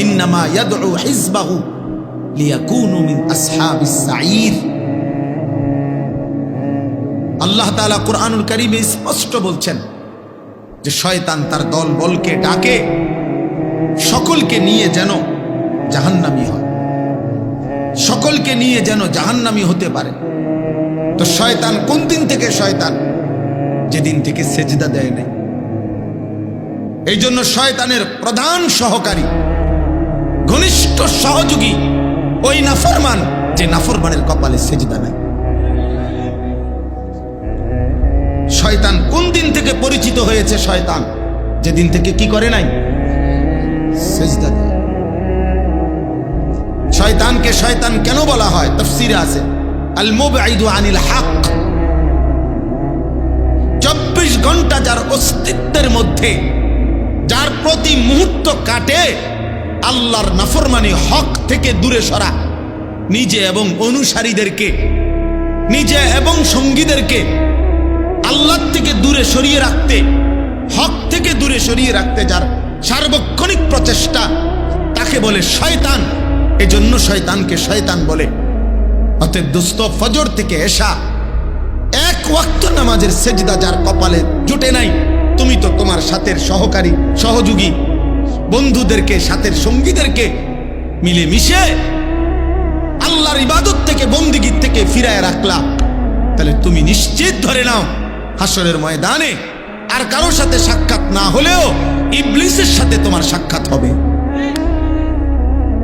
ইন্নামা ইয়াদউ হিজবাহু লিয়াকুনু মিন আসহাবিস সাঈর। আল্লাহ তাআলা কুরআনুল কারীমে স্পষ্ট বলছেন যে শয়তান তার দল বলকে ডাকে সকলকে নিয়ে যেন জাহান্নামী হয়, সকলকে নিয়ে যেন জাহান্নামী হতে পারে। তো শয়তান কোন দিন থেকে শয়তান? যেদিন থেকে সেজদা দেয় নাই। এই জন্য শয়তানের প্রধান সহকারী, ঘনিষ্ঠ সহযোগী ওই নাফরমান, যে নাফরমানের কপালে সেজদা নাই। শয়তান কোন দিন থেকে পরিচিত হয়েছে? শয়তান যেদিন থেকে কি করে নাই? সেজদা দেয়। শয়তানকে শয়তান কেন বলা হয়? তাফসীরে আছে আল মুবঈদু আনিল হক। 24 ঘন্টা যার অস্তিত্বের মধ্যে, যার প্রতি মুহূর্ত কাটে আল্লাহর নাফরমানি, হক থেকে দূরে সরা, নিজে এবং অনুসারীদেরকে, নিজে এবং সঙ্গীদেরকে আল্লাহ থেকে দূরে সরিয়ে রাখতে, হক থেকে দূরে সরিয়ে রাখতে যার সার্বক্ষণিক প্রচেষ্টা, তাকে বলে শয়তান। এজন্য শয়তানকে শয়তান বলে। অতএব দোস্ত, ফজর থেকে এশা এক ওয়াক্ত নামাজের সেজদা যার কপালে জুটে নাই, তুমি তো তোমার সাথের সহকারী, সহযোগী, বন্ধুদেরকে, সাথের সঙ্গীদেরকে মিলে মিশে আল্লাহর ইবাদত থেকে, বন্দিগির থেকে ফিরায় রাখলা। তাহলে তুমি নিশ্চিত ধরে নাও হাসরের ময়দানে আর কারোর সাথে সাক্ষাৎ না হলেও ইবলিসের সাথে তোমার সাক্ষাৎ হবে।